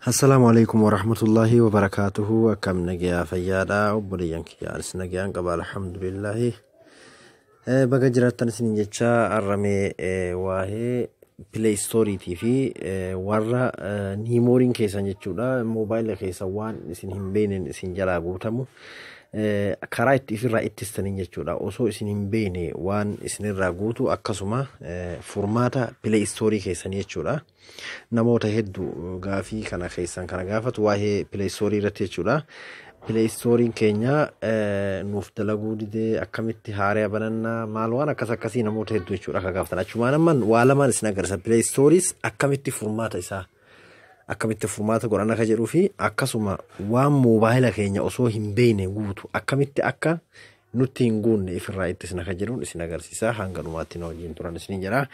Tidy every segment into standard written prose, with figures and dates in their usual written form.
السلام عليكم ورحمة الله وبركاته. كم نجيا فيادا وبريان كيانس نجيان قبل الحمد لله. بقى جرات تنسين جتشا الرمي واهي بلاي ستوري تي في ورا نيمورين كيسان جتشودا موبايل كيسوان سنهم بين سن جلابو تمو كرايت في رأيت تستنين جتشودا أوسو سنهم بين وان سنين راغوتو أكسوما فورماتا بلاي ستوري كيسان جتشودا namoota hedduu gaafii kana keessan kana gaafatu waa'ee Play Store irratti jechuudha. Play Store keenya nuuf dalaguu didee akkamitti haaree banannaa maal waan akkasii namoota hedduu jechuudha ka gaafatan. Achumaan amman waa lamaan isin agarsiisa. Play Store akkamitti furmaata isaa akkamitti furmaata godhana ka jedhuu fi akkasuma waan moobaayila keenya osoo hin beekne guutu akkamitti akka nutti hin guunne ifirraa itti isin akka jedhuun isin agarsiisa. Hanga dhumaatti na wajjin turan isin jedha.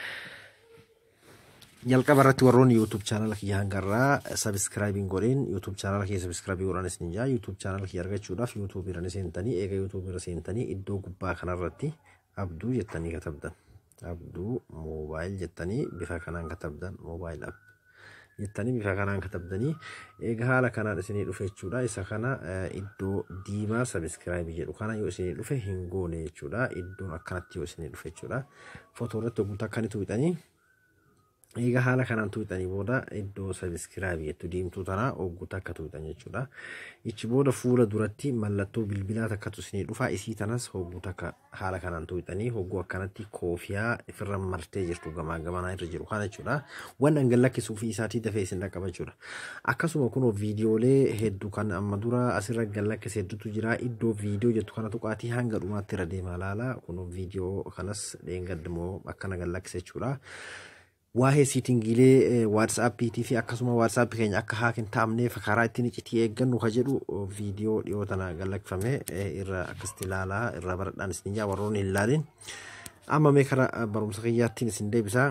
Jalqaba irratti warroon YouTube channel kiyya hangarraa subscribing godhin YouTube channel kiyya subscribe godhan isin jaa YouTube channel kiyya argachuudhaaf YouTube irra seentanii eega YouTube irra seentanii iddoo gubbaa kanarratti Abduu jettanii katabdan. Abduu mobile jettanii bifa kanaan katabdan mobile app jettanii bifa kanaan katabdanii eega haala kanaan isinii dhufe jechuudha. Isa kana iddoo diimaa subscribe jedhu kana yoo isinii dhufe hin goone jechuudha. Iddoon akkanatti yoo isinii dhufe jechuudha. Footoo irratti oguutaa akkanitti wixanii eega haala kanaan tuutanii booda iddoo subscribe jettu diimtuu tanaa oguutaa akka tuutan jechuudha. Ichi booda fuula duratti mallattoo bilbilaa takkatu isinii dhufa isii tanas oguutaa akka haala kanaan tuutanii oguu akkanatti koofiyaa ifirra martee jirtu gamaa gamanaa irra jiru kana jechuudha. Waan angalakkisuu fi isaatii dafee isin dhaqqaba jechuudha. Akkasuma kunoo viidiyoolee hedduu kan amma dura asirra galakkise hedduutu jira. Iddoo viidiyoo jettu kana tuqaatii hanga dhumaatti irra deemaa laala. Kunoo viidiyoo kanas dheengaddimoo akkana galakkise jechuudha. Waa'ee siitingiilee WhatsApp fi akkasuma WhatsApp keenya akka haakin taa'amneef karaa ittiin iccitii eeggannu ka jedhu viidiyoo dhiyoo tana galakkifame irra akkasitti ilaalaa irra baradhaan isin jaa warroon hin ilaalin amma mee karaa barumsa kiyyaattiin isin deebisaa.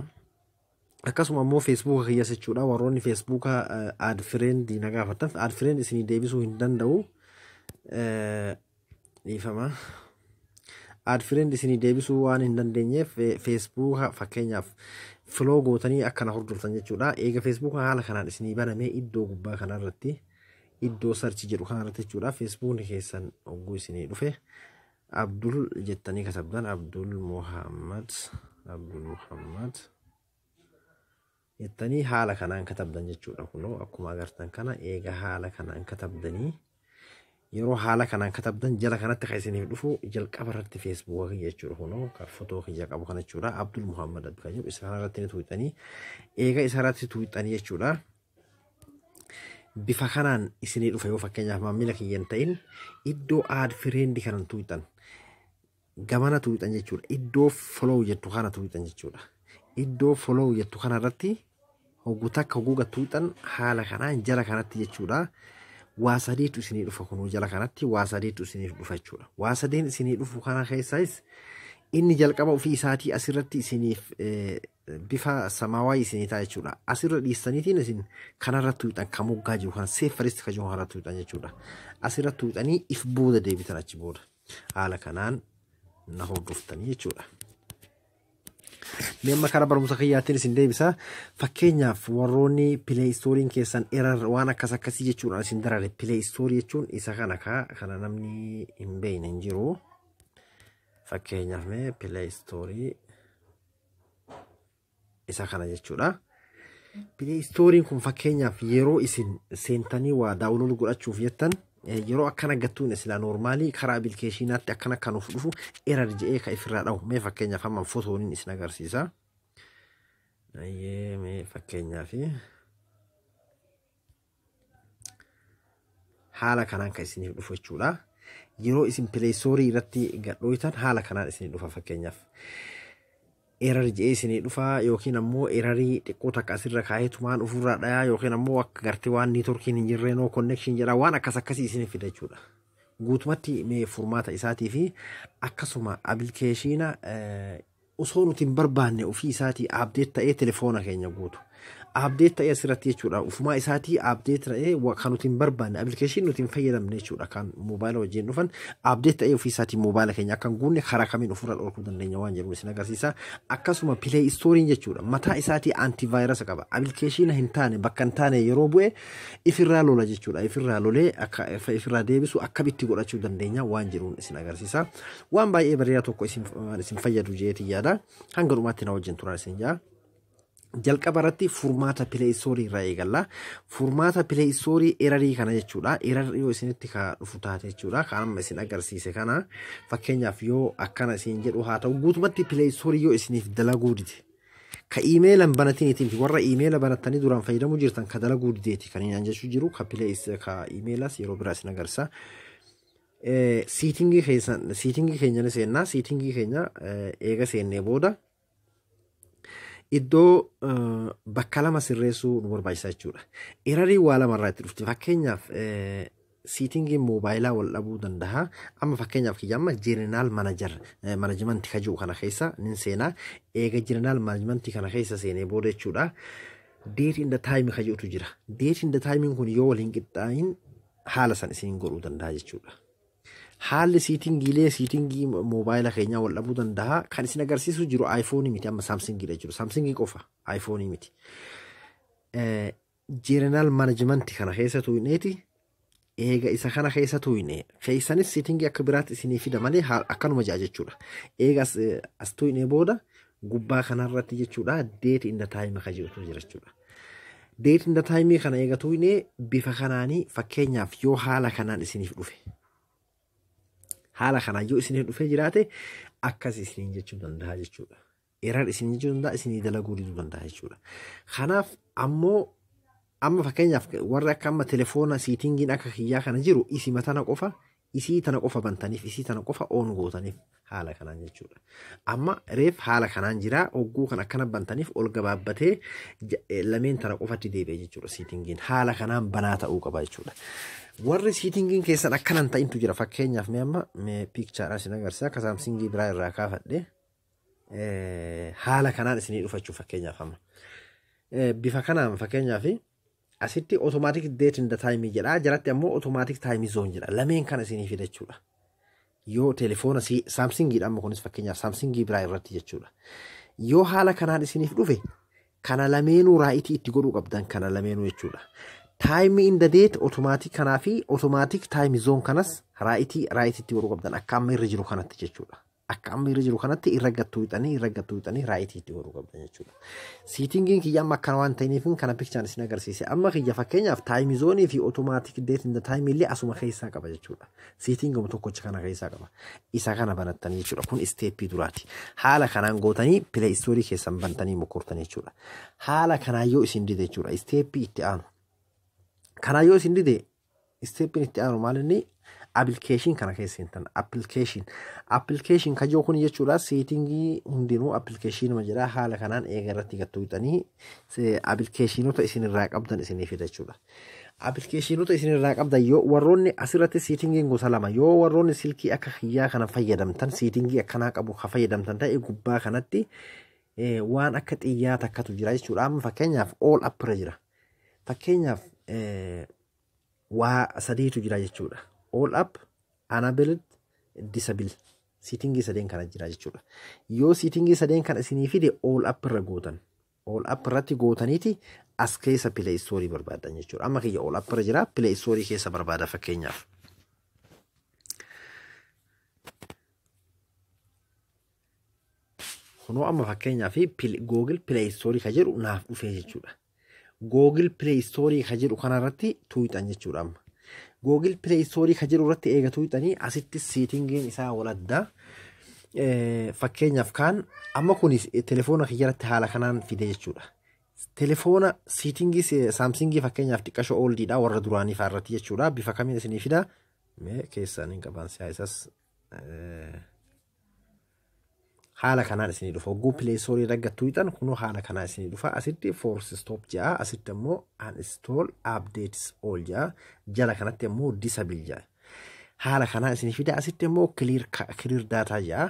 Akkasuma immoo Facebook kiyya jechuudha. Warroonni Facebook add friend na gaafatan add friend isin deebisuu hin danda'u dhiifama. Add friend isin deebisuu waan hin dandeenyeef Facebook fakkeenyaaf follow gootanii akkana hordoftan jechuudha. Eega Facebook haala kanaan isinii banamee iddoo gubbaa kanarratti iddoo search jedhu kanarratti jechuudha. Facebook keessan ogguu isinii dhufe Abdul jettanii katabdan Abdul Muhammad jettanii haala kanaan katabdan jechuudha. Kunoo akkuma agartan kana eega haala kanaan katabdanii yeroo haala kanaan katabdan jala kanatti kan isiniif dhufu jalqaba irratti Facebook jechuudha. Kunoo ka footoo kiyya qabu kana jechuudha. Abdul Muhammad kan jedhu isa kanarratti tuuxanii eega isa irratti tuuxanii jechuudha. Bifa kanaan isinii dhufa yoo fakkeenyaaf maamila kiyyan ta'in iddoo add friend kanan tuuxan gamana tuuxan jechuudha. Iddoo follow jettu kana tuuxan jechuudha. Iddoo follow jettu kanarratti hogguu hogguuga tuuxan haala kanaan jala kanatti jechuudha. Waasadeetu isinii dhufa kunuu jala kanatti waasadeetu isiniif dhufa jechuudha. Waasadeen isinii dhufu kana keessaayis inni jalqaba ofii isaatii asirratti isiniif bifa samaawaa isinii ta'a jechuudha. Asirra dhiistaniitiin isin kanarratti tuuxan kan moggaa jiru kan seefaristi kan jiru kanarratti tuuxan jechuudha. Asirratti tuuxanii if booda deebitan achi booda haala kanaan na hordoftanii jechuudha. Memma karaa barumsa kiyyaatiin isin deebisa. Fakkeenyaaf warroonni Play Store keessan error waan akkasii jechuudha isin darare. Play Store jechuun isa kana namni hin beekne hin jiru. Fakkeenyaaf mee Play Store isa kana jechuudha. Play Store kun fakkeenyaaf yeroo isin seentanii waa daawunlood godhachuuf jettan yeroo akkana gattuun isla normaalii karaa applicationaatti akkana kan of dhufu error jedhee ka ifirraa dhawu. Mee fakkeenyaaf amma footooniin isin agarsiisa. Mee fakkeenyaaf haala kanaan kan isiniif dhufu jechuudha. Yeroo isin Play Store irratti gadhooytan haala kanaan isinii dhufa fakkeenyaaf. Error jedhee isinii dhufa yookiin ammoo errorii xiqqoo takka asirra kaayetumaan ofirraa dhayaa yookiin ammoo akka gartee waan networkiin hin jirre no connection jedha waan akkasii isinii fida jechuudha. Guutumatti mee furmaata isaatii fi akkasuma application osoo nuti hin barbaanne ofii isaatii update ta'ee telefoona keenya guutu update ta'ee asirratti jechuudha. Ufumaa isaatii update ta'ee kan nuti hin barbaanne application nuti hin fayyadamne jechuudha. Kan mobaayila wajjin dhufan update ta'ee ofii isaatii mobaayila keenya akka hin guunne karaa kamiin ofirra dhorkuu dandeenya waan jedhu isin agarsiisa. Akkasuma play store jechuudha. Mataa isaatii antivirus qaba. Application hin taane bakka hin taane yeroo bu'e ifirraa lola jechuudha. Ifirraa lolee akka ifirraa deebisu akkamitti godhachuu dandeenya waan jedhuun isin agarsiisa. Waan baay'ee bareedaa tokko isin fayyadu jeetii yaada. Hanga dhumaatti na wajjin turan isin jaa. Jalqaba irratti furmaata Play Store irraa eegalla. Furmaata Play Store erarii kana jechuudha. Erarii yoo isinitti ka dhufu taate jechuudha. Kan amma isin agarsiise kana fakkeenyaaf yoo akkana isin jedhu haa ta'u guutumatti Play Store yoo isiniif dalaguu dide. Ka email banatiniitiin warra email banattanii duraan fayyadamuu jirtan ka dalaguu dideeti kan hin jechuu jiru ka Play ka emailas yeroo biraa isin agarsiisa. Seatingii keenya ni seenna. Seatingii keenya eega seennee booda iddoo bakka lama sirreessuu nu barbaachisa jechuudha. Erarii waa lamarraa itti dhufti. Fakkeenyaaf seatingii moobaayilaa wal dhabuu danda'a. Amma fakkeenyaaf kiyyamma General Management ka jiru kana keessa nin seenaa. Eega General Management kana keessa seenee booda jechuudha. Date in the time ka jirutu jira. Date in the time kun yoo waliin qixxaayin haala san isin godhuu danda'a jechuudha. Haalli seatingii moobaayila keenya wal dhabuu danda'a. Kan isin agarsiisu jiru iPhone miti amma Samsungidha jiru. Samsungii qofa iPhone miti. General Management kana keessa tuuneeti. Eega isa kana keessa tuune. Keessanis seatingii akka biraatti isinii fida malee akkanuma ja'a jechuudha. Eega as tuune booda gubbaa kanarratti jechuudha. Date in the time ka jirutu jira jechuudha. Date in the time kana eega tuune bifa kanaanii fakkeenyaaf yoo haala kanaan isiniif dhufe. Haala kanaan yoo isiniif dhufee jiraate akkas isiniin jechuu danda'a jechuudha. Eraan isiniin jechuu danda'a isinii dalaguu diduu danda'a jechuudha. Kanaaf ammoo amma fakkeenyaaf warra akka amma telefoona seatingiin akka kiyyaa kana jiru isii tana qofa isii tana qofa bantaniif isii tana qofa on gootaniif haala kanaan jechuudha. Amma reef haala kanaan jira hogguu kan akkana bantaniif ol gabaabbatee lameen tana qofatti deebi'e jechuudha. Seatingiin haala kanaan banaa ta'uu qaba jechuudha. Warri seatingiin keessan akkanan ta'intu jira. Fakkeenyaaf mee amma picture isin agarsiisa akka Samsungii biraa irraa kaafadhe haala kanaan isinii dhufachuu fakkeenyaaf amma bifa kanaan fakkeenyaaf asitti automatic date in the time jedha jalatti ammoo automatic time zone jedha lameen kana isinii fida jechuudha. Yoo telefoona Samsungii amma kunis fakkeenyaaf Samsungii biraa irratti jechuudha. Yoo haala kanaan isiniif dhufe kana lameenuu raayitii itti godhuu qabdan kana lameenuu jechuudha. Time in the date automatic kanaa fi automatic time zone kanas raayitii itti godhuu qabdan akka amma irra jiru kanatti jechuudha. Akka amma irra jiru kanatti irra gattuu hixanii raayitii itti godhuu qabdan jechuudha. Seatingiin kiyya amma akkana waan ta'iniif kana picture isin agarsiise. Amma kiyya fakkeenyaaf time zone fi automatic date in the time illee asuma keessaa qaba jechuudha. Seatinguma tokkocha kana keessaa qaba. Isa kana banattanii jechuudha. Kun steepii duraati. Haala kanaan gootanii Play Store keessan bantanii mokortanii jechuudha. Haala kanaan yoo isin dide jechuudha. Steepii itti aanu. Kana yoo isin dide steepin itti aanu maalinni application kana keessa hintan application ka jiru kun jechuudha. Seatingii hundinuu application ma jira haala kanaan eega irratti gattuutanii applicationota isin irraa qabdan isinii fida jechuudha. Applicationota isin irraa qabdan yoo warroonni asirratti seatingiin gosa lama yoo warroonni silkii akka kiyyaa kana fayyadamtan seatingii akkanaa qabu ka fayyadamtan ta'e gubbaa kanatti waan akka xiyyaa takkatu jira jechuudha. Amma fakkeenyaaf all up irra jira. Fakkeenyaaf waa sadiitu jira jechuudha. All up, enabled, disable. Seatingii sadeen kana jira jechuudha. Yoo seatingii sadeen kana isinii fide all up irra gootan. All up irratti gootaniiti as keessa Play Store barbaadan jechuudha. Amma kiyya all up irra jira Play Store keessa barbaada fakkeenyaaf. Kunoo amma fakkeenyaaf Google Play Store ka jedhu naaf dhufee jechuudha. Google Play Store ka jedhu kanarratti tuuxan jechuudha amma. Google Play Store ka jedhu irratti eega tuuxanii asitti seatingiin isaa waladda. Fakkeenyaaf kaan amma kunis telefoona kiyyarratti haala kanaan fide jechuudha. Telefoona seatingii Samsungii fakkeenyaaf xiqqashoo ooldiidha warra duraanii faarratti jechuudha. Bifa kamiin isinii fida? Mee keessaan hin qaban siyaasas haala kanaan isinii dhufa. Hogguu Play Store irra gattuutan kunoo haala kanaan isinii dhufa. Asitti force stop ja'a. Asitti ammoo uninstall updates all ja'a. Jala kanatti ammoo disable ja'a. Haala kanaan isinii fida. Asitti ammoo clear data ja'a.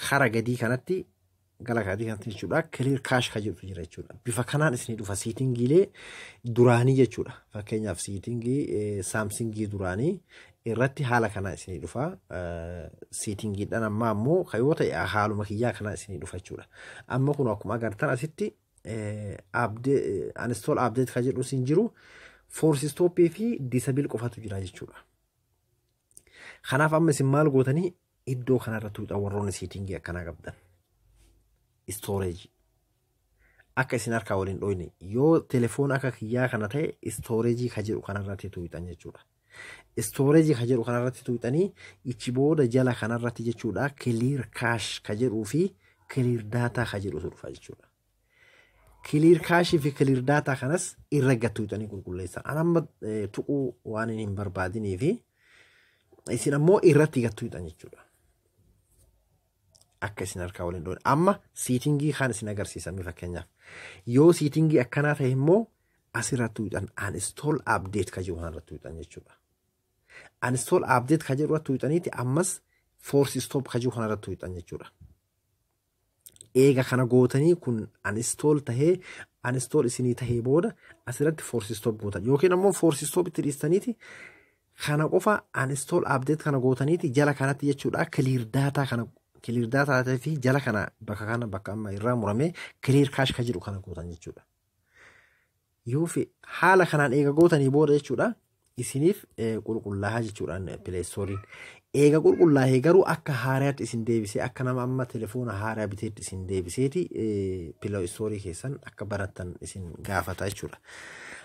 Hara gadii kanatti gara kaadii kanatti jechuudha clear cache kan jedhutu jira jechuudha. Bifa kanaan isinii dhufa siitingiilee duraanii jechuudha. Fakkeenyaaf siitingii saamsingii duraanii irratti haala kanaa isinii dhufa. Siitingiidhaan amma ammoo kayoo ta'e haaluma kiyyaa kanaa isinii dhufa jechuudha. Amma kun akkuma agartan asitti uninstall update kan jedhu isin jiru force stop fi disable qofatu jira jechuudha. Kanaaf amma isin maal gootanii iddoo kanarratti tuuxan warroonni siitingii akkanaa qabdan. Storage akka isin harkaa waliin dhoyne yoo telefoona akka kiyyaa kana ta'e storage ka jedhu kanarratti tuuxan jechuudha. Storage ka jedhu kanarratti tuuxanii ichi booda jala kanarratti jechuudha clear cache ka jedhuu fi clear data ka jedhu dhufa jechuudha. Clear cache fi clear data kanas irra gattuuxanii qulqulleessan. Amma tuquu waan hin barbaadinii fi isin ammoo irratti gattuuxan jechuudha. Akka isin harkaa waliin dhoyne amma siitingii kan isin agarsiisan fakkeenyaaf yoo siitingii akkanaa ta'e immoo asirratti tuuxan uninstall update ka jedhu kanarratti tuuxan jechuudha. Uninstall update ka jedhu irratti tuuxaniiti ammas force stop ka jedhu kanarratti tuuxan jechuudha. Eega kana gootanii kun uninstall tahee uninstall isinii tahee booda asirratti force stop gootan yookiin ammoo force stop itti dhiistaniiti kana qofa uninstall update kana gootaniiti jala kanatti jechuudha clear data kana clear data fi jala kana bakka amma irraa murame clear cache ka jedhu kana gootan jechuudha. Yoo fi haala kanaan eega gootanii booda jechuudha isiniif qulqullaa'aa jechuudha Play Store. Eega qulqullaa'ee garuu akka haaraatti isin deebisee akka nama amma telefoona haaraa biteetti isin deebiseeti Play Store keessan akka barattan isin gaafata jechuudha.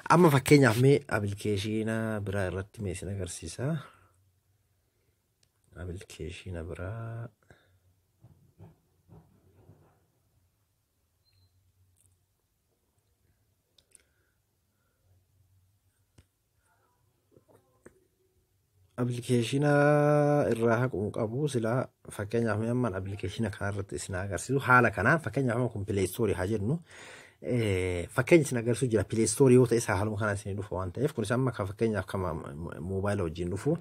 Amma fakkeenyaaf mee application biraa irratti mee isin agarsiisa. Application biraa application irraa haquu qabu sila fakkeenyaaf mee amma application kanarratti isin agarsiisu haala kanaan fakkeenyaaf kun Play Store haa jennu fakkeenya isin agarsiisu jira Play Store yoo ta'e haaluma kanaan isin dhufu waan ta'eef kunis amma fakkeenyaaf kama mobile wajjin dhufu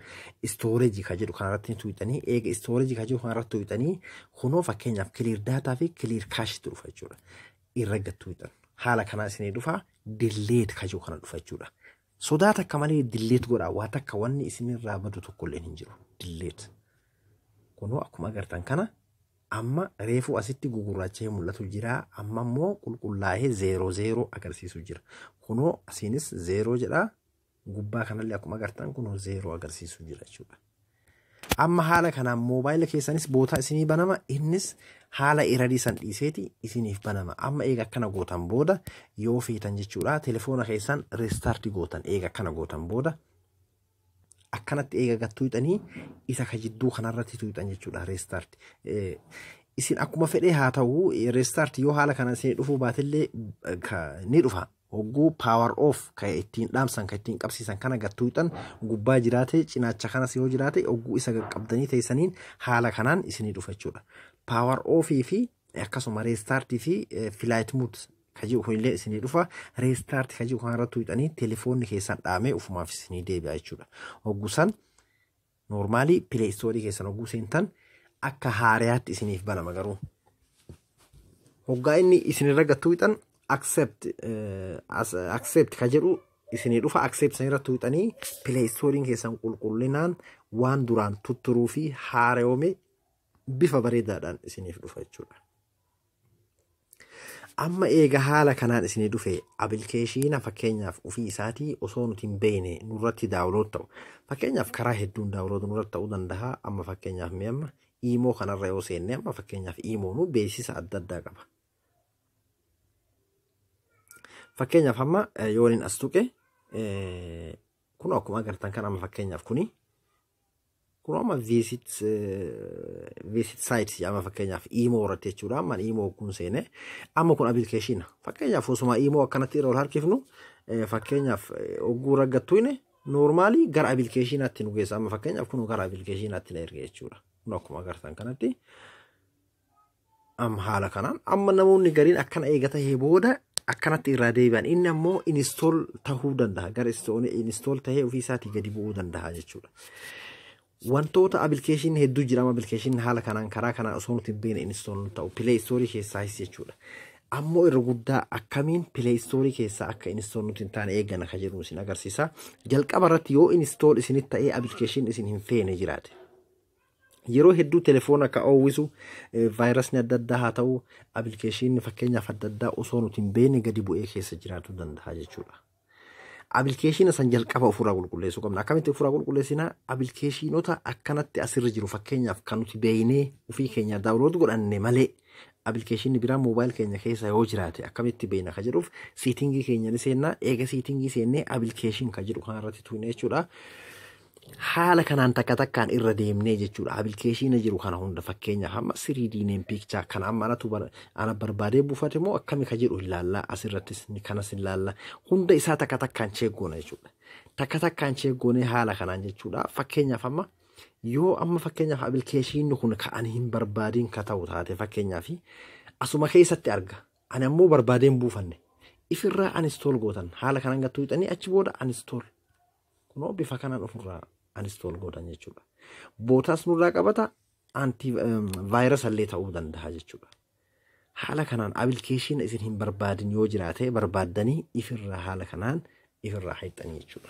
storage ka jedhu kanarratti tuuxanii eega storage ka jedhu kanarratti tuuxanii kunoo fakkeenyaaf clear data fi clear cache dhufa jechuudha. Irra gattuuxan haala kanaan isin dhufa delete ka jedhu kana dhufa jechuudha. Sodaata akka malee delete godhaa waan takka wanni isinirraa badu tokkollee hin jiru delete. Kunoo akkuma agartan kana amma reefu asitti gugurraachee mul'atu jira amma immoo qulqullaa'ee 00 agarsiisu jira. Kunoo asinis 0 jedha gubbaa kanallee akkuma agartan kunoo 0 agarsiisu jira jechuudha. Amma haala kanaan mobile keessanis bootaa isinii banama innis haala iradii san dhiiseeti isiniif banama. Amma eega akkana gootan booda yoo feetan jechuudha telefoona keessan restart gootan eega akkana gootan booda akkanatti eega gattuuxanii isa ka jidduu kanarratti tuuxan jechuudha restart. Isin akkuma fedhee haa ta'u restart yoo haala kana isin dhufuu baatillee ni dhufa. Hogguu power off ka ittiin dhaamsan ka ittiin qabsiisan kana gattuuxan gubbaa jiraate cinaacha kanas yoo jiraate hogguu isa qabdanii teessaniin haala kanaan isinii dhufa jechuudha. Power off fi akkasuma restart fi flight mode ka jiru kunillee isinii dhufa. Restart ka jiru kanarratti tuuxanii telefoonni keessan dhaamee ufumaaf isinii deebi'a jechuudha. Hogguu san normaalii Play Store keessan hogguu seentan akka haaraatti isiniif banama garuu. Hoggaa inni isinirra gattuuxan accept ka jedhu isinii dhufa accept sanirra tuuxanii Play Store keessan qulqullinaan waan duraan tutturuu fi haareewame bifa bareedaadhaan isiniif dhufa jechuudha. Amma eega haala kanaan isinii dhufe application fakkeenyaaf ofii isaatii osoo nuti hin beekne nurratti daawulood ta'u fakkeenyaaf karaa hedduun daawulood nurratti ta'uu danda'a. Amma fakkeenyaaf mee amma imo kanarra yoo seenne amma fakkeenyaaf imo nu beeksisa adda addaa qaba. Fakkeenyaaf amma yoo inni as tuqe kun akkuma agartan kan amma fakkeenyaaf kuni kun amma visit sites amma fakkeenyaaf imo irratti jechuudha. Amma imo kun seene amma kun application fakkeenyaaf osuma imo akkanatti irra ol harkifnu fakkeenyaaf ogguu raggattuine normally gara applicationatti nu geessa. Amma fakkeenyaaf kun gara applicationatti na erga jechuudha. Kun akkuma agartan kanatti amma haala kanaan amma namoonni gariin akkana eegata booda akkanatti irraa deebi'an inni ammoo install tahuu danda'a gara install tahee ofii isaatii gadi bu'uu danda'a jechuudha. wantoota application hedduu jirama application haala kanaan karaa kanaan osoo nuti hin beekne install ta'u Play Store keessaa jechuudha. Ammoo irra guddaa akkamiin Play Store keessaa akka install nuti hin taane eegana ka jedhu isin agarsiisa. Jalqaba irratti yoo install isinitti ta'ee application isin hin feene jiraate. Yeroo hedduu telefoona akka oowwisu vaayirasni adda addaa haa ta'u application fakkeenyaaf adda addaa osoo nuti hin beekne gadi bu'ee keessa jiraatu danda'a jechuudha. Application san jalqaba ofirraa qulqulleessuu qabna. Akkamitti ofirraa qulqulleessinaa? Applicationota akkanatti asirra jiru fakkeenyaaf kan nuti beeknee ofii keenya download godhanne malee application biraa mobile keenya keessa yoo jiraate akkamitti beekna ka jedhuuf settingii keenya ni seennaa. Eega settingii seennee application ka jedhu kanarratti tuune jechuudha. Haala kanaan takka takkaan irra deemnee jechuudha. Application jiru kana hunda fakkeenyaaf amma 3D name picture kana amma ana barbaadee buufate moo akkami ka jedhu ilaallaa asirrattis ni kanas ilaallaa. Hunda isaa takka takkaan cheeggoona jechuudha. Takka takkaan cheeggoonee haala kanaan jechuudha. Fakkeenyaaf amma yoo amma fakkeenyaaf application kun ka ani hin barbaadin ka ta'u taate fakkeenyaaf asuma keessatti arga. Ani ammoo barbaadeen buufanne. Ifirraa uninstall gootan haala kanaan gattuu hixanii achi booda uninstall. Kunoo bifa kanaan ofirraa uninstall godhan jechuudha. Bootaas nurraa qabata anti virus illee ta'uu danda'a jechuudha. Haala kanaan application isin hin barbaadin yoo jiraate barbaaddanii ifirraa haala kanaan ifirraa hixanii jechuudha.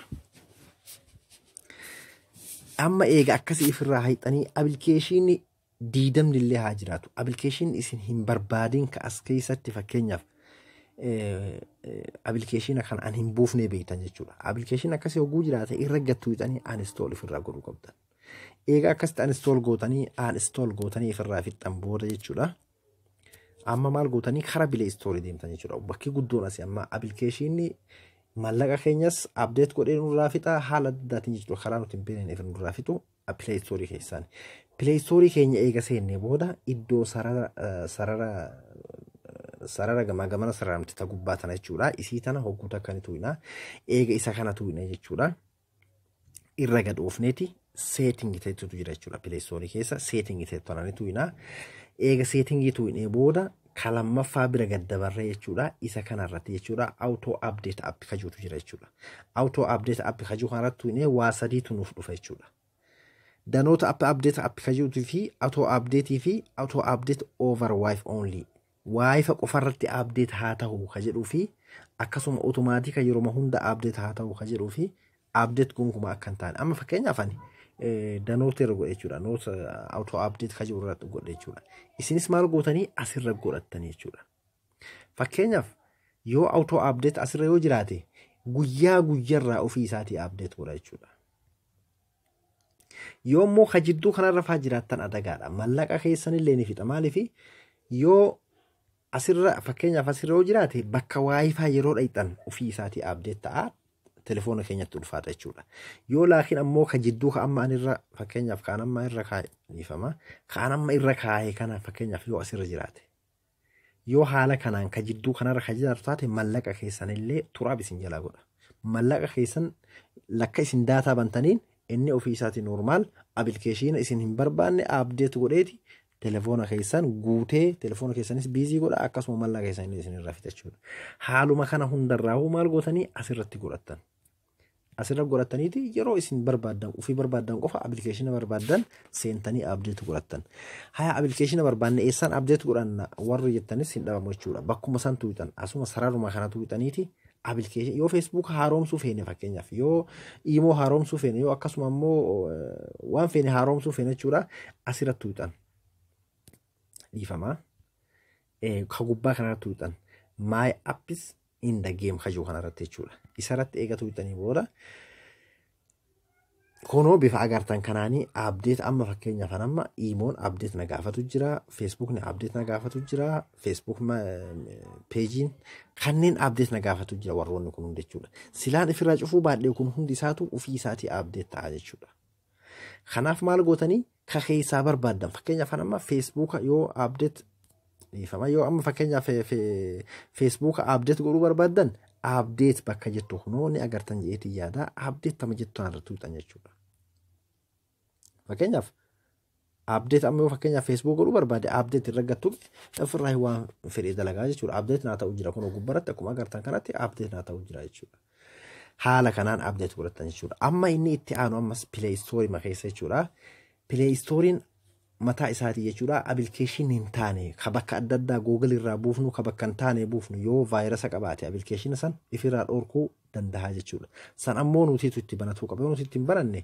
Amma eega akkasii ifirraa hixanii application diidamni illee haa jiraatu. Application isin hin barbaadin ka as keessatti fakkeenyaaf application kan an hin buufne beektan jechuudha. Application akkasii hoguu jiraate irra gattuu hixanii uninstall ifirraa godhuu qabdan. Eega akkasitti uninstall gootanii ifirraa fixan booda jechuudha. Amma maal gootanii karaa Play Store deemtan jechuudha. Bakki guddoon asii amma application mallaqa keenyas update godhee nurraa fixa haala addaatiin jechuudha. Karaa nuti hin beekne ifirraa nurraa fixu Play Store keessaan. Play Store keenya eega seennee booda iddoo sarara gamana sararamti ta gubbaa tana jechuudha. Isii tana hogguu takkani tu'ina. Eega isa kana tu'ina jechuudha. Irra gad oofneeti setting ta'etu jira jechuudha. Play Store keessa setting ta'etu tanani tu'ina. Eega setting tu'inee booda kalammaffaa bira gad dabarree jechuudha. Isa kanarratti jechuudha. Auto update app kajuutu jira jechuudha. Auto update app kajuu kanarratti tu'inee waa sadiitu nuuf dhufa jechuudha. Danoota update app kajuutu fi auto update over wifi only. Wifi qofarratti update haa ta'u ka jedhuu fi akkasuma automaatika yeroo hunda update haa ta'u ka jedhuu fi update gonkumaa akka hin taane. Amma fakkeenyaaf ani danoota irra godhe jechuudha. Noota auto update ka jiru irratti godhe jechuudha. Isinis maal gootanii asirra godhattanii jechuudha. Fakkeenyaaf yoo auto update asirra yoo jiraate guyyaa guyyarraa ofii isaatii update godha jechuudha. Yoo immoo ka jidduu kanarra faa jiraattan adagaadha. Mallaqa keessanillee ni fixa. Maaliif yoo asirra fakkeenyaaf asirra yoo jiraate bakka wifi yeroo dhayxan ofii isaatii update ta'a telefoona keenyatti ulfaata jechuudha. Yoo laakiin ammoo ka jidduu ka amma anirra fakkeenyaaf kaan amma irra kaa'ifama. Kaan amma irra kaa'ee kana fakkeenyaaf yoo asirra jiraate. Yoo haala kanaan ka jidduu kanarra ka jiraatu taate mallaqa keessanillee turaab isin jalaa godha. Mallaqa keessan lakka isin daataa bantaniin inni ofii isaatii normaal application isin hin barbaanne update godheeti. Telefoona keessan guutee telefoona keessanis biizii godha akkasuma mallaqa keessanii isin irraa fixa jechuudha. Haaluma kana hundarraa maal gootanii asirratti godhattan. Asirra godhattaniiti yeroo isin barbaaddan ofii barbaaddan qofa application barbaaddan seentanii update godhattan. Haya application barbaanne eessaan update godhanna warri jettanis hin dhabamu jechuudha. Bakkuma san tuutan asuma sararuma kana tuutaniiti application yoo Facebook haaromsuu feene fakkeenyaaf yoo imo haaromsuu feene yoo akkasuma ammoo waan feene haaromsuu feene jechuudha asirratti tuutan. Dhiifama ka gubbaa kanarratti tuutan my apps in the game kajuu kanarratti jechuudha. Isarratti eega tuutanii booda kunoo bifa agartan kanaanii update amma fakkeenyaaf amma imoon update na gaafatu jira, Facebook ni update na gaafatu jira, Facebook pagein kanneen update na gaafatu jira warroonni kun hundi jechuudha. Silaan ifirraa cufuu baadhee kun hundi isaatu ofii isaatii update ta'a jechuudha. Kanaaf maal gootanii ka keessaa barbaaddan fakkeenyaaf amma Facebook yoo update dhiifama yoo amma fakkeenyaaf Facebook update godhuu barbaaddan update bakka jettu kunoo ni agartan jeetii yaada update tama jettu irratti tuutan jechuudha. Fakkeenyaaf update amma yoo fakkeenyaaf Facebook godhuu barbaade update irra gattu ofirraa waan fedhii dalagaa jechuudha. Update naa ta'u jira kunoo gubbaratti akkuma agartan kanatti update naa ta'u jira jechuudha. haala kanaan update godhatan jechuudha. Amma inni itti aanu ammas Play Store ma keessa jechuudha. Play Storein mataa isaatii jechuudha application hin taane ka bakka adda addaa Google irraa buufnu ka bakka hin taane buufnu yoo vaayirasa qabaate application san ifirraa dhorkuu danda'a jechuudha. San ammoo nuti itti banatu qabee nuti itti hin baranne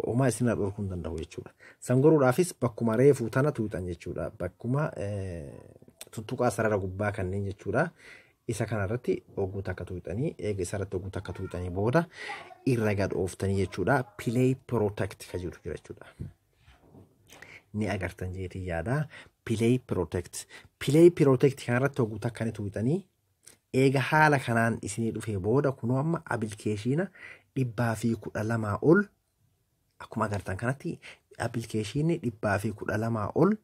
homaa isinirraa dhorkuu hin danda'u jechuudha. San goruudhaafis bakkuma reefuu tana tuuxan jechuudha. Bakkuma tuttuqaa sarara gubbaa kanneen jechuudha. Isa kanarratti ogguu takka tuuxanii eega isarratti ogguu takka tuuxanii booda irra gad ooftanii jechuudha. Play Protect ka jiru jira jechuudha. Ni agartan jeetii yaada. Play Protect. Play Protect kanarratti ogguu takka ni tuuxanii eega haala kanaan isinii dhufee booda kunoo amma application 212 ol akkuma agartan kanatti application 212 ol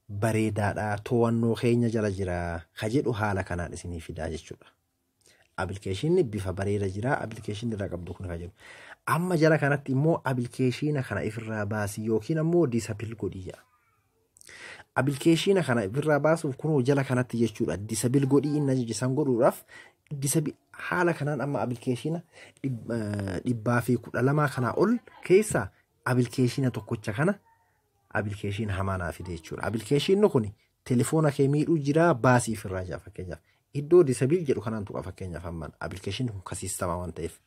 bareedaadha to'annoo keenya jala jira ka jedhu haala kanaan isinii fidaa jechuudha. Application bifa bareeda jira application irraa qabdu kun ka jedhu. Amma jala kanatti immoo application kana ifirraa baasii yookiin ammoo disable godhii jedha. Application kana ifirraa baasuuf kunoo jala kanatti jechuudha. Disable godhii inni ajajisan godhuudhaaf haala kanaan amma application 212 kana ol keessa application tokkocha kana application hamaa fide jechuudha. Application kun telefoona kee miidhuu jira baasii ifirraa jaa fakkeenyaaf. Iddoo disable jedhu kanaan tuqa fakkeenyaaf amman application kun kasiistama waan ta'eef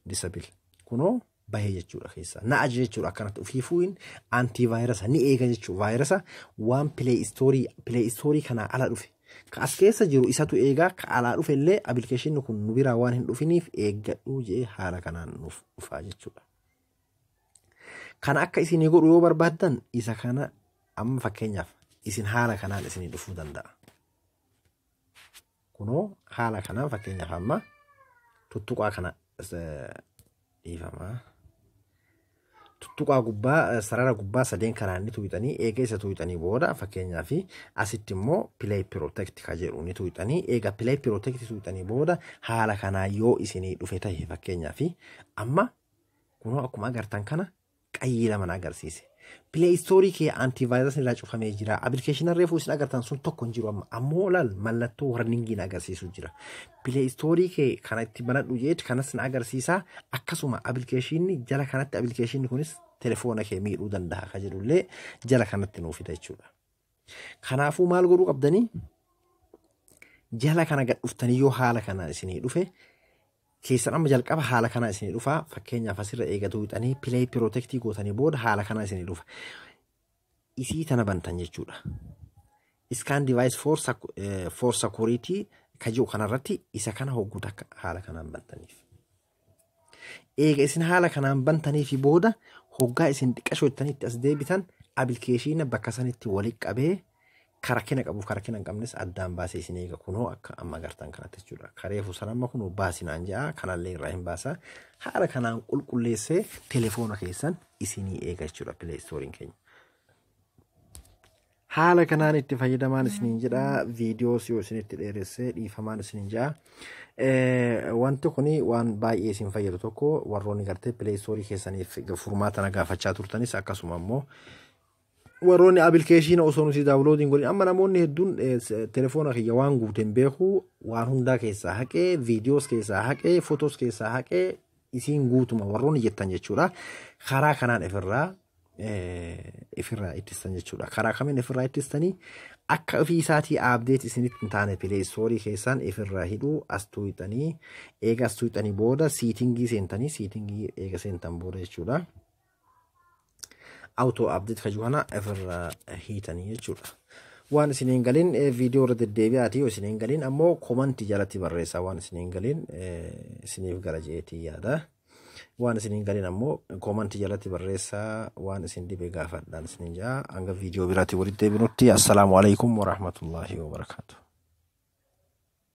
disable kunoo bahee jechuudha keessa. Na ajaja jechuudha akkanatti ufiifuun antivirus ni eega jechuudha. Vaayirasa waan Play Store kana ala dhufe. Ka as keessa jiru isatu eegaa ka alaa dhufe illee application kun nu biraa waan hin dhufiniif eeggadhuu jee haala kanaan nuuf dhufaa jechuudha. Kana akka isinii godhu yoo barbaaddan isa kana amma fakkeenyaaf isin haala kanaan isinii dhufuu danda'a. Kunoo haala kanaan fakkeenyaaf amma tuttuqaa kana dhiifama. Tuttuqaa gubbaa sarara gubbaa sadeen kanaan ni tuuxanii eega isa tuuxanii booda fakkeenyaaf asitti immoo Play Protect ka jedhu ni tuuxanii eega Play Protect tuuxanii booda haala kanaa yoo isinii dhufe ta'e fakkeenyaaf amma kunoo akkuma agartan kana qayyii lama agarsiise. Play Store kee antivirus irraa cufamee jira. Application reefuu isin agartan sun tokko hin jiru amma. Ammoo laal mallattoo warningiin agarsiisu jira. Play Store kee kana itti banadhu jeet kanas na agarsiisa. Akkasuma application jala kanatti application kunis telefoona kee miidhuu danda'a ka jedhullee jala kanatti nuuf fida jechuudha. Kanaafuu maal godhuu qabdanii? Jala kana gad dhuftanii yoo haala kanaan isinii dhufe keessan amma jalqaba haala kanaa isinii dhufa fakkeenyaaf asirra eegatu wixanii Play Protect gootanii booda haala kanaa isinii dhufa. Isii tana bantan jechuudha. Scan device for security ka jiru kanarratti isa kana hogguu takka haala kanaan bantaniif. Eega isin haala kanaan bantaniif booda hoggaa isin xiqqashoo ittanitti as deebitan application bakka sanitti walitti qabee karakina qabuuf karakina hin qabnes addaan baasee isin eega kunoo akka amma agartan kanatti jechuudha. Kareefu san amma kunoo baasinaan ja'a kanallee irraa hin baasa. Haala kanaan qulqulleessee telefoona keessan isinii eega jechuudha Play Store keenya. Haala kanaan itti fayyadamaan isiniin jedha. Viidiyoos yoo isinitti dheeressee dhiifamaan isiniin jedha. Wanti kuni waan baay'ee isin fayyadu tokko warroonni gartee Play Store keessaniif furmaata na gaafachaa turtanis akkasuma immoo warroonni application osoo nuti downloading godhin amma namoonni hedduun telefoona kiyya waan guuteen beeku waan hundaa keessaa haqee viidiyoos keessaa haqee fotoos keessaa haqee isiin guutuma warroonni jettan jechuudha. Karaa kanaan ifirraa ittistan jechuudha. Karaa kamiin ifirraa ittistanii akka ofii isaatii update isinitti hin taane Play Store keessan ifirraa hidhuu as tuuxanii eega as tuuxanii booda siitingii seentanii siitingii eega seentan booda jechuudha. Auto update ka juhana ifirraa hiitanii jechuudha. Waan isiniin galin viidiyoo irra deddeebi'aati yoo isiniin galin ammoo komantii jalatti barreessaa waan isiniin galin isiniif gara jeetii yaada. Waan isiniin galin ammoo komantii jalatti barreessaa waan isin dhibe gaafadhaan isiniin jaa hanga viidiyoo biraatti walitti deebinutti. Assalaamu alaikum wa rahmatullahi wa barakatuh.